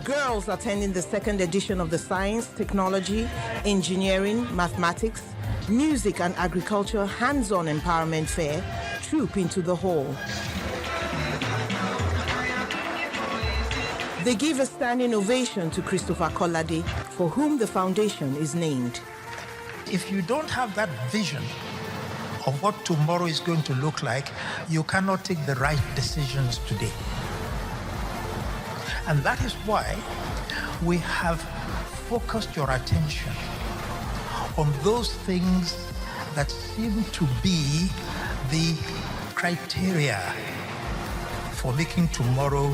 Girls attending the second edition of the Science, Technology, Engineering, Mathematics, Music and Agriculture Hands-on Empowerment Fair troop into the hall. They give a standing ovation to Christopher Kolade, for whom the foundation is named. If you don't have that vision of what tomorrow is going to look like, you cannot take the right decisions today. And that is why we have focused your attention on those things that seem to be the criteria for making tomorrow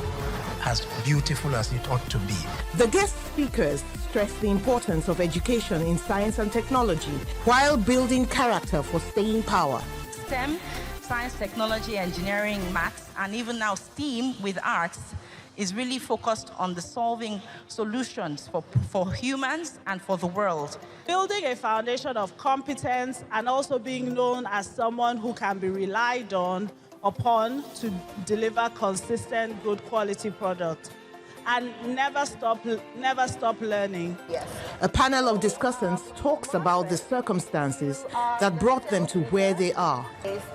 as beautiful as it ought to be. The guest speakers stress the importance of education in science and technology while building character for staying power. STEM, science, technology, engineering, maths, and even now STEAM with arts is really focused on the solving solutions for humans and for the world. Building a foundation of competence and also being known as someone who can be relied upon to deliver consistent, good quality product. And never stop learning. Yes. A panel of discussants talks about the circumstances that brought them to where they are.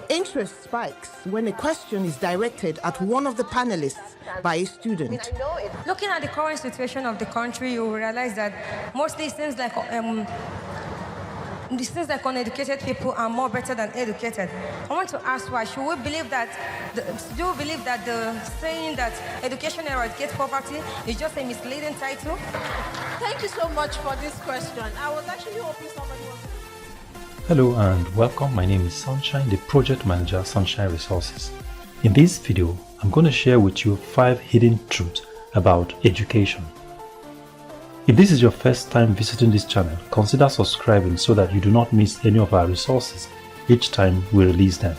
Interest spikes when a question is directed at one of the panelists by a student. Looking at the current situation of the country, you will realize that mostly things like uneducated people are more better than educated. I want to ask why. Should we believe that, do you believe that the saying that education eradicates poverty is just a misleading title? Thank you so much for this question. I was actually hoping somebody was... Hello and welcome. My name is Sunshine, the project manager, Sunshine Resources. In this video, I'm going to share with you 5 hidden truths about education. If this is your first time visiting this channel, consider subscribing so that you do not miss any of our resources each time we release them.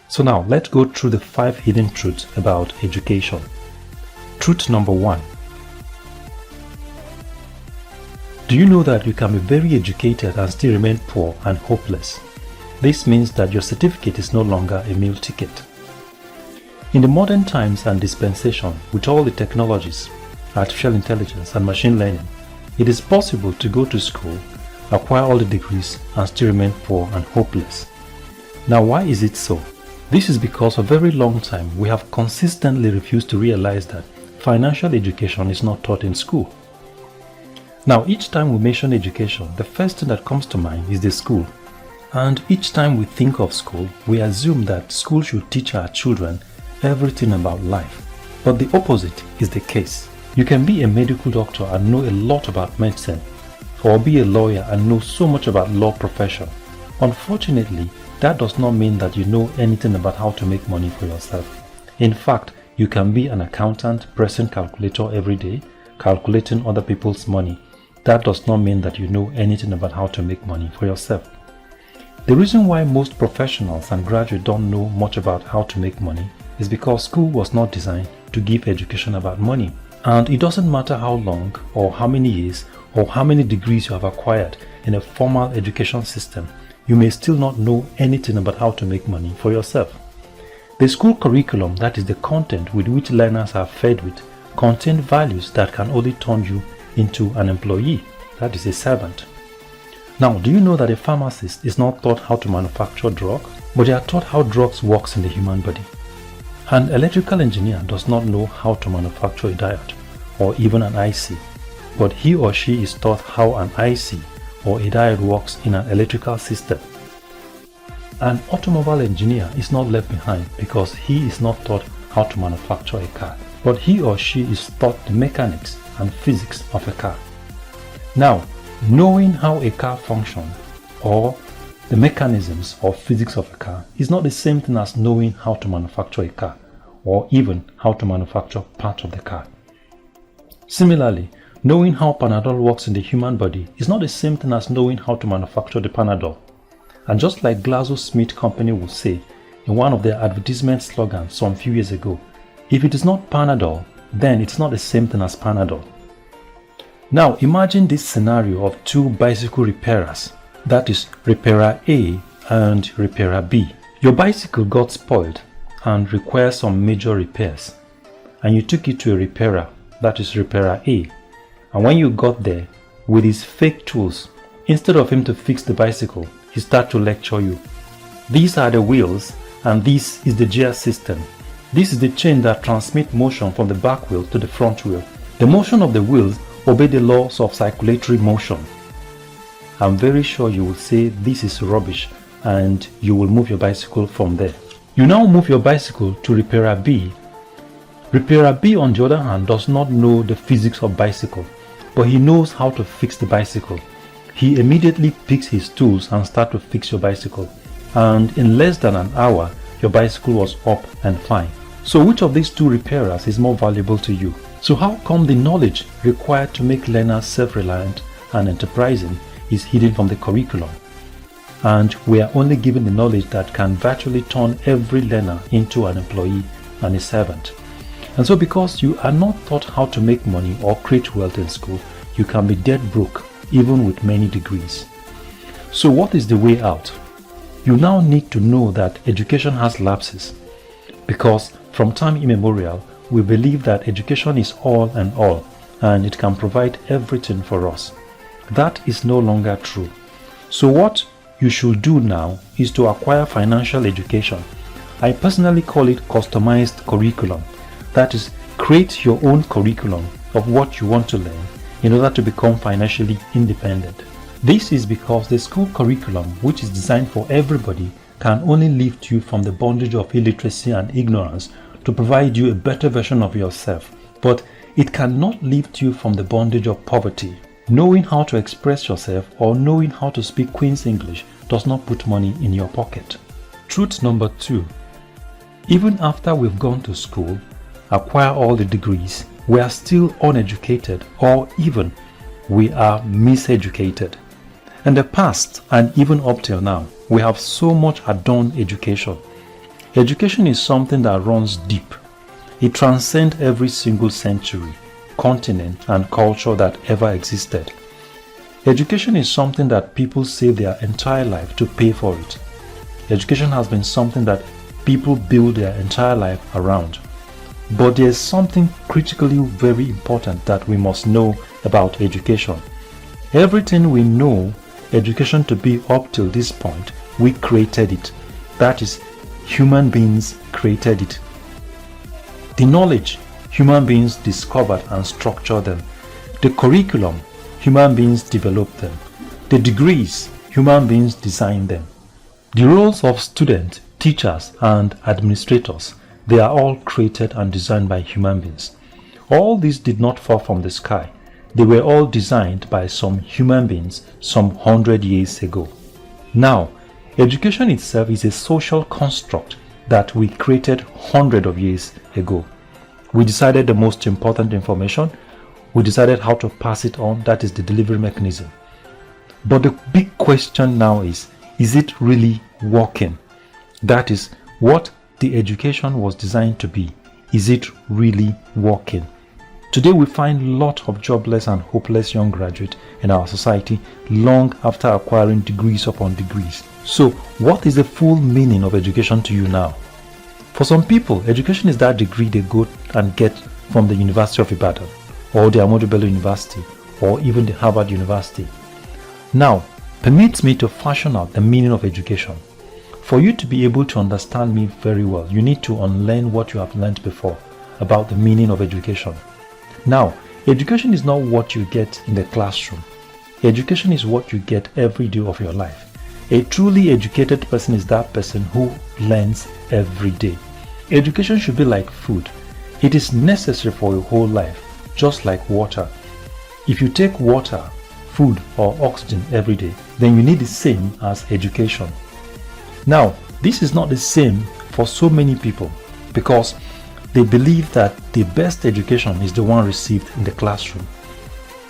So now, let's go through the 5 hidden truths about education. Truth number 1. Do you know that you can be very educated and still remain poor and hopeless? This means that your certificate is no longer a meal ticket. In the modern times and dispensation, with all the technologies, artificial intelligence and machine learning, it is possible to go to school, acquire all the degrees and still remain poor and hopeless. Now why is it so? This is because for a very long time we have consistently refused to realize that financial education is not taught in school. Now each time we mention education, the first thing that comes to mind is the school. And each time we think of school, we assume that school should teach our children everything about life. But the opposite is the case. You can be a medical doctor and know a lot about medicine, or be a lawyer and know so much about law profession. Unfortunately, that does not mean that you know anything about how to make money for yourself. In fact, you can be an accountant pressing calculator every day, calculating other people's money. That does not mean that you know anything about how to make money for yourself. The reason why most professionals and graduates don't know much about how to make money is because school was not designed to give education about money. And it doesn't matter how long or how many years or how many degrees you have acquired in a formal education system, you may still not know anything about how to make money for yourself. The school curriculum, that is the content with which learners are fed with, contain values that can only turn you into an employee, that is a servant. Now, do you know that a pharmacist is not taught how to manufacture drug, but they are taught how drugs works in the human body? An electrical engineer does not know how to manufacture a diode or even an IC, but he or she is taught how an IC or a diode works in an electrical system. An automobile engineer is not left behind because he is not taught how to manufacture a car, but he or she is taught the mechanics and physics of a car. Now, knowing how a car functions or the mechanisms or physics of a car is not the same thing as knowing how to manufacture a car or even how to manufacture parts of the car. Similarly, knowing how Panadol works in the human body is not the same thing as knowing how to manufacture the Panadol. And just like GlaxoSmith Company would say in one of their advertisement slogans some few years ago, if it is not Panadol, then it's not the same thing as Panadol. Now imagine this scenario of 2 bicycle repairers, that is repairer A and repairer B. Your bicycle got spoiled and requires some major repairs, and you took it to a repairer that is repairer A. And when you got there, with his fake tools, instead of him to fix the bicycle, he started to lecture you. These are the wheels, and this is the gear system. This is the chain that transmits motion from the back wheel to the front wheel. The motion of the wheels obey the laws of circulatory motion. I'm very sure you will say this is rubbish and you will move your bicycle from there. You now move your bicycle to repairer B. Repairer B, on the other hand, does not know the physics of bicycle, but he knows how to fix the bicycle. He immediately picks his tools and starts to fix your bicycle. And in less than an hour, your bicycle was up and fine. So which of these two repairers is more valuable to you? So how come the knowledge required to make learners self-reliant and enterprising is hidden from the curriculum? And we are only given the knowledge that can virtually turn every learner into an employee and a servant. And so because you are not taught how to make money or create wealth in school, you can be dead broke even with many degrees. So what is the way out? You now need to know that education has lapses, because from time immemorial we believe that education is all and it can provide everything for us. That is no longer true. So what you should do now is to acquire financial education. I personally call it customized curriculum. That is, create your own curriculum of what you want to learn in order to become financially independent. This is because the school curriculum, which is designed for everybody, can only lift you from the bondage of illiteracy and ignorance to provide you a better version of yourself, but it cannot lift you from the bondage of poverty. Knowing how to express yourself or knowing how to speak Queen's English does not put money in your pocket. Truth number 2. Even after we've gone to school, acquire all the degrees, we are still uneducated, or even we are miseducated. In the past and even up till now, we have so much adorned education. Education is something that runs deep. It transcends every single century, continent and culture that ever existed. Education is something that people save their entire life to pay for it. Education has been something that people build their entire life around. But there is something critically very important that we must know about education. Everything we know education to be up till this point, we created it. That is, human beings created it. The knowledge, human beings discovered and structured them. The curriculum, human beings developed them. The degrees, human beings designed them. The roles of students, teachers and administrators, they are all created and designed by human beings. All these did not fall from the sky. They were all designed by some human beings some 100 years ago. Now, education itself is a social construct that we created hundreds of years ago. We decided the most important information. We decided how to pass it on, that is the delivery mechanism. But the big question now is it really working? That is what the education was designed to be. Is it really working? Today we find a lot of jobless and hopeless young graduates in our society long after acquiring degrees upon degrees. So what is the full meaning of education to you now? For some people, education is that degree they go and get from the University of Ibadan, or the Ahmadu Bello University, or even the Harvard University. Now, permit me to fashion out the meaning of education. For you to be able to understand me very well, you need to unlearn what you have learned before about the meaning of education. Now, education is not what you get in the classroom. Education is what you get every day of your life. A truly educated person is that person who learns every day. Education should be like food. It is necessary for your whole life, just like water. If you take water, food or oxygen every day, then you need the same as education. Now, this is not the same for so many people because they believe that the best education is the one received in the classroom.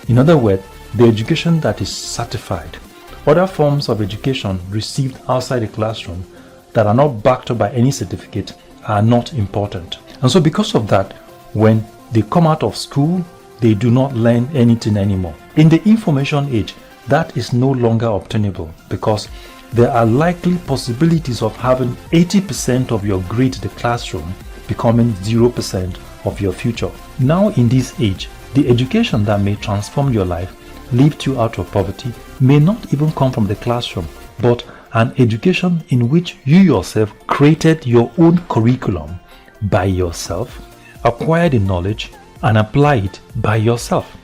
In other words, the education that is certified. Other forms of education received outside the classroom that are not backed up by any certificate are not important. And so because of that, when they come out of school, they do not learn anything anymore. In the information age, that is no longer obtainable because there are likely possibilities of having 80% of your grade in the classroom becoming 0% of your future. Now in this age, the education that may transform your life, lift you out of poverty, may not even come from the classroom, but an education in which you yourself created your own curriculum by yourself, acquired the knowledge, and apply it by yourself.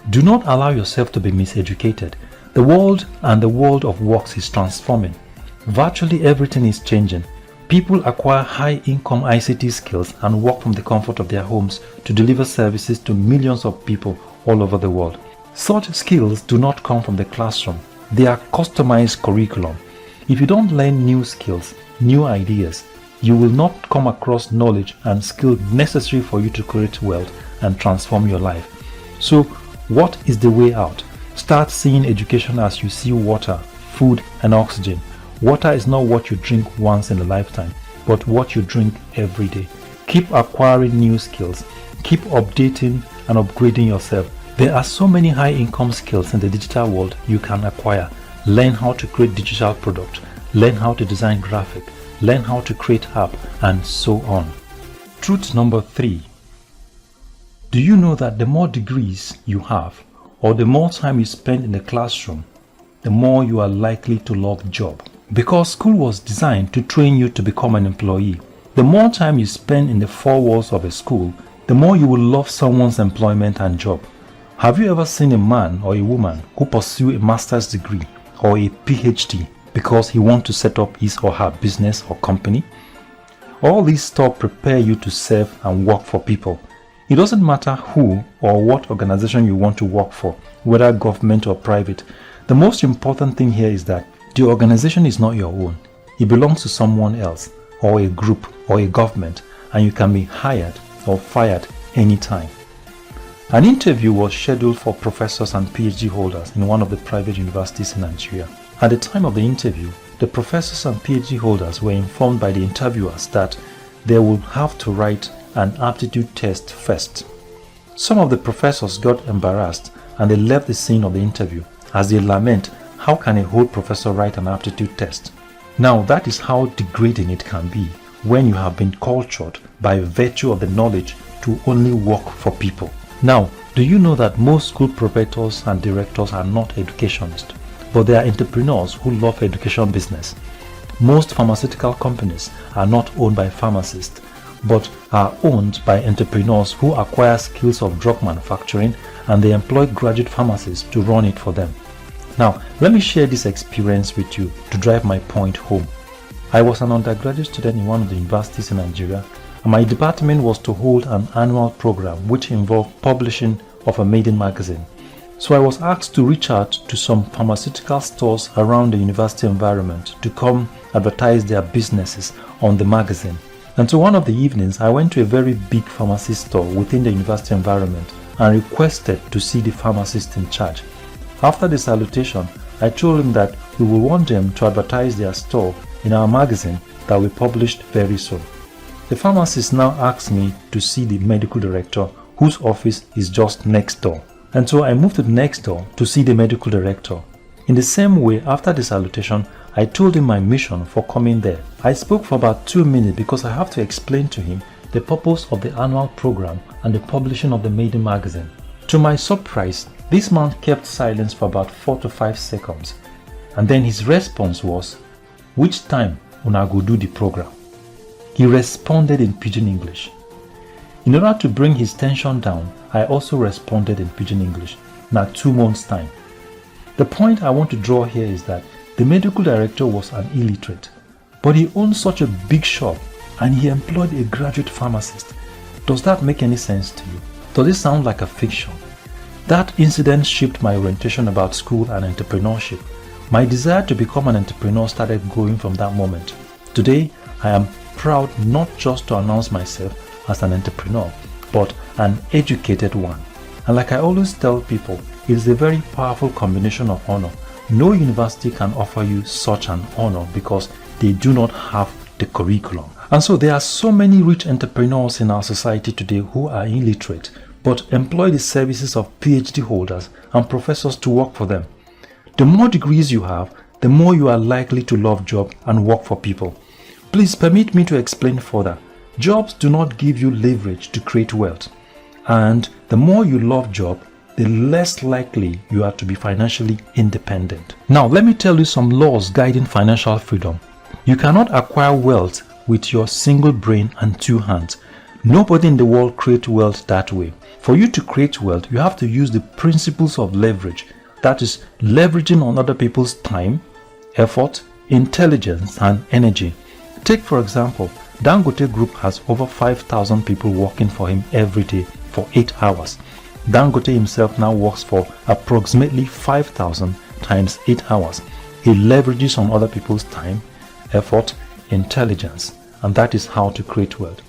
Do not allow yourself to be miseducated. The world and the world of works is transforming. Virtually everything is changing. People acquire high-income ICT skills and work from the comfort of their homes to deliver services to millions of people all over the world. Such skills do not come from the classroom. They are customized curriculum. If you don't learn new skills, new ideas, you will not come across knowledge and skill necessary for you to create wealth and transform your life. So, what is the way out? Start seeing education as you see water, food, and oxygen. Water is not what you drink once in a lifetime, but what you drink every day. Keep acquiring new skills. Keep updating and upgrading yourself. There are so many high-income skills in the digital world you can acquire. Learn how to create digital products. Learn how to design graphic. Learn how to create app, and so on. Truth number 3. Do you know that the more degrees you have, or the more time you spend in the classroom, the more you are likely to love job? Because school was designed to train you to become an employee. The more time you spend in the four walls of a school, the more you will love someone's employment and job. Have you ever seen a man or a woman who pursue a master's degree or a PhD because he wants to set up his or her business or company? All these stuff prepare you to serve and work for people. It doesn't matter who or what organization you want to work for, whether government or private. The most important thing here is that the organization is not your own. It belongs to someone else, or a group, or a government, and you can be hired or fired anytime. An interview was scheduled for professors and PhD holders in one of the private universities in Nigeria. At the time of the interview, the professors and PhD holders were informed by the interviewers that they would have to write an aptitude test first. Some of the professors got embarrassed and they left the scene of the interview as they lament, how can a whole professor write an aptitude test? Now that is how degrading it can be when you have been cultured by virtue of the knowledge to only work for people. Now, do you know that most school proprietors and directors are not educationists, but they are entrepreneurs who love education business? Most pharmaceutical companies are not owned by pharmacists, but are owned by entrepreneurs who acquire skills of drug manufacturing and they employ graduate pharmacists to run it for them. Now, let me share this experience with you to drive my point home. I was an undergraduate student in one of the universities in Nigeria, and my department was to hold an annual program which involved publishing of a maiden magazine. So I was asked to reach out to some pharmaceutical stores around the university environment to come advertise their businesses on the magazine. And so one of the evenings, I went to a very big pharmacy store within the university environment and requested to see the pharmacist in charge. After the salutation, I told him that we would want them to advertise their store in our magazine that we published very soon. The pharmacist now asked me to see the medical director, whose office is just next door. And so I moved to the next door to see the medical director. In the same way, after the salutation, I told him my mission for coming there. I spoke for about 2 minutes because I have to explain to him the purpose of the annual program and the publishing of the maiden magazine. To my surprise, this man kept silence for about 4 to 5 seconds, and then his response was, "Which time una go do the program?" He responded in Pidgin English. In order to bring his tension down, I also responded in Pidgin English, "Na 2 months time." The point I want to draw here is that the medical director was an illiterate, but he owned such a big shop and he employed a graduate pharmacist. Does that make any sense to you? Does it sound like a fiction? That incident shaped my orientation about school and entrepreneurship. My desire to become an entrepreneur started growing from that moment. Today, I am proud not just to announce myself as an entrepreneur, but an educated one. And like I always tell people, it is a very powerful combination of honor. No university can offer you such an honor because they do not have the curriculum. And so there are so many rich entrepreneurs in our society today who are illiterate, but employ the services of PhD holders and professors to work for them. The more degrees you have, the more you are likely to love job and work for people. Please permit me to explain further. Jobs do not give you leverage to create wealth. And the more you love job, the less likely you are to be financially independent. Now, let me tell you some laws guiding financial freedom. You cannot acquire wealth with your single brain and two hands. Nobody in the world creates wealth that way. For you to create wealth, you have to use the principles of leverage. That is, leveraging on other people's time, effort, intelligence, and energy. Take, for example, Dangote Group has over 5,000 people working for him every day for 8 hours. Dangote himself now works for approximately 5,000 times 8 hours. He leverages on other people's time, effort, intelligence, and that is how to create wealth.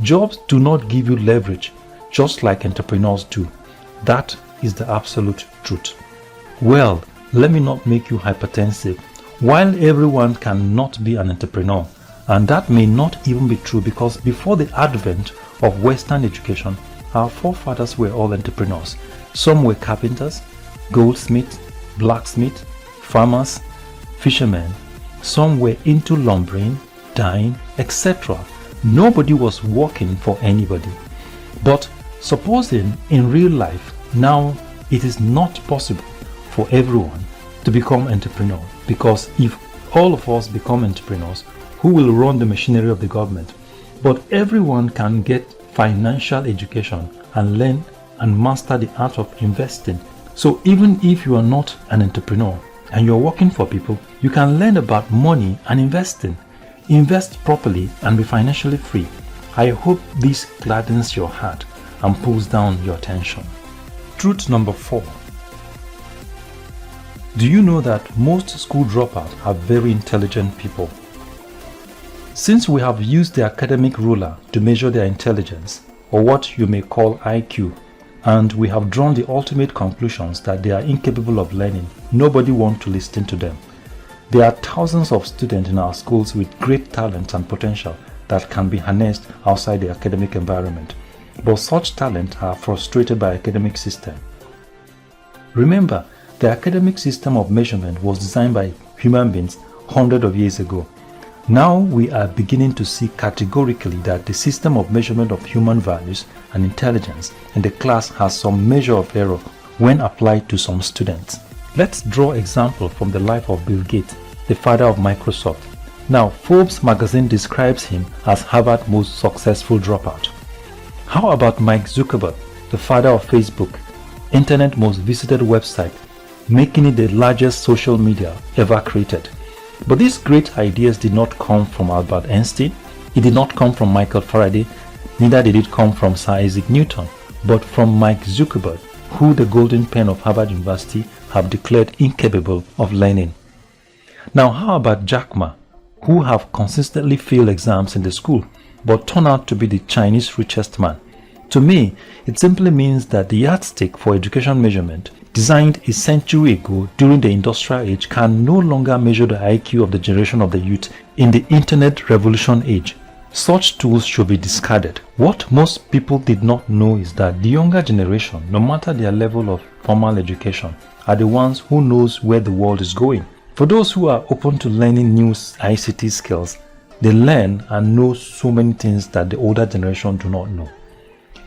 Jobs do not give you leverage, just like entrepreneurs do. That is the absolute truth. Well, let me not make you hypertensive. While everyone cannot be an entrepreneur, and that may not even be true because before the advent of Western education, our forefathers were all entrepreneurs. Some were carpenters, goldsmiths, blacksmiths, farmers, fishermen. Some were into lumbering, dyeing, etc. Nobody was working for anybody. But supposing in real life, now it is not possible for everyone to become entrepreneur, because if all of us become entrepreneurs, who will run the machinery of the government? But everyone can get financial education and learn and master the art of investing. So even if you are not an entrepreneur and you're working for people, you can learn about money and investing. Invest properly and be financially free. I hope this gladdens your heart and pulls down your tension. Truth number 4. Do you know that most school dropouts are very intelligent people? Since we have used the academic ruler to measure their intelligence, or what you may call IQ, and we have drawn the ultimate conclusions that they are incapable of learning, nobody wants to listen to them. There are thousands of students in our schools with great talent and potential that can be harnessed outside the academic environment, but such talent are frustrated by the academic system. Remember, the academic system of measurement was designed by human beings hundreds of years ago. Now we are beginning to see categorically that the system of measurement of human values and intelligence in the class has some measure of error when applied to some students. Let's draw an example from the life of Bill Gates, the father of Microsoft. Now, Forbes magazine describes him as Harvard's most successful dropout. How about Mike Zuckerberg, the father of Facebook, internet most visited website, making it the largest social media ever created? But these great ideas did not come from Albert Einstein, it did not come from Michael Faraday, neither did it come from Sir Isaac Newton, but from Mike Zuckerberg, who the Golden Pen of Harvard University have declared incapable of learning. Now how about Jack Ma, who have consistently failed exams in the school, but turned out to be the Chinese richest man? To me, it simply means that the yardstick for education measurement, designed a century ago during the industrial age, can no longer measure the IQ of the generation of the youth in the internet revolution age. Such tools should be discarded. What most people did not know is that the younger generation, no matter their level of formal education, are the ones who knows where the world is going. For those who are open to learning new ICT skills, they learn and know so many things that the older generation do not know.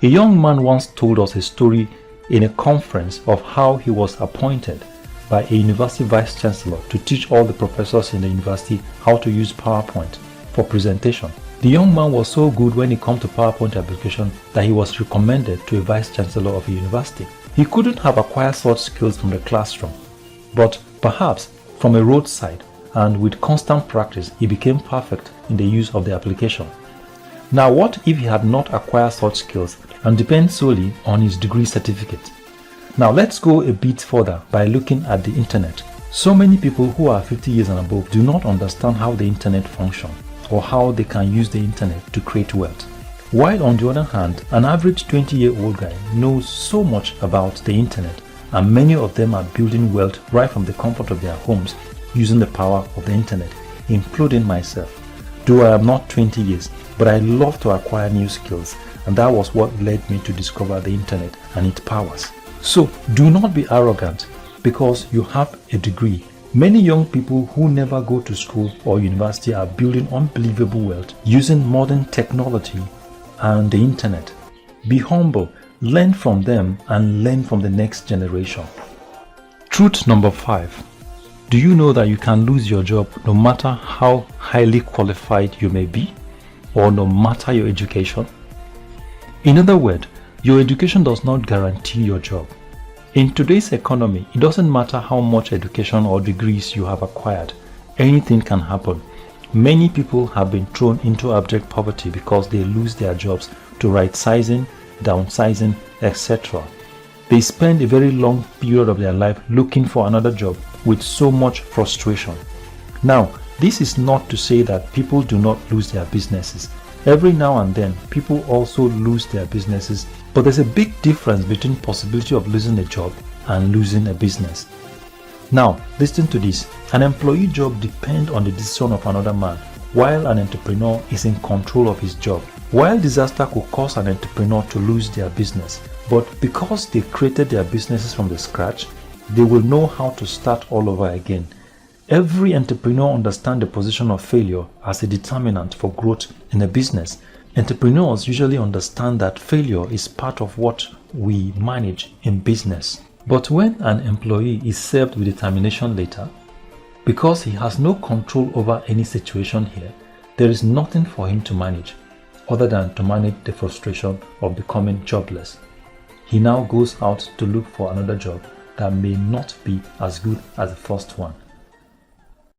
A young man once told us a story in a conference of how he was appointed by a university vice chancellor to teach all the professors in the university how to use PowerPoint for presentation. The young man was so good when it came to PowerPoint application that he was recommended to a vice chancellor of a university. He couldn't have acquired such skills from the classroom, but perhaps from a roadside, and with constant practice he became perfect in the use of the application. Now what if he had not acquired such skills and depend solely on his degree certificate? Now let's go a bit further by looking at the internet. So many people who are 50 years and above do not understand how the internet functions or how they can use the internet to create wealth. While on the other hand, an average 20-year-old guy knows so much about the internet, and many of them are building wealth right from the comfort of their homes using the power of the internet, including myself. Though I am not 20 years, but I love to acquire new skills, and that was what led me to discover the internet and its powers. So do not be arrogant because you have a degree, Many young people who never go to school or university are building unbelievable wealth using modern technology and the internet. Be humble, learn from them, and learn from the next generation. Truth number 5. Do you know that you can lose your job no matter how highly qualified you may be, or no matter your education? In other words, your education does not guarantee your job. In today's economy, it doesn't matter how much education or degrees you have acquired, anything can happen. Many people have been thrown into abject poverty because they lose their jobs to right-sizing, downsizing, etc. They spend a very long period of their life looking for another job with so much frustration. Now, this is not to say that people do not lose their businesses. Every now and then, people also lose their businesses, but there's a big difference between possibility of losing a job and losing a business. Now, listen to this. An employee job depends on the decision of another man, while an entrepreneur is in control of his job. While disaster could cause an entrepreneur to lose their business, but because they created their businesses from the scratch, they will know how to start all over again. Every entrepreneur understands the position of failure as a determinant for growth in a business. Entrepreneurs usually understand that failure is part of what we manage in business. But when an employee is served with determination later, because he has no control over any situation here, there is nothing for him to manage other than to manage the frustration of becoming jobless. He now goes out to look for another job that may not be as good as the first one.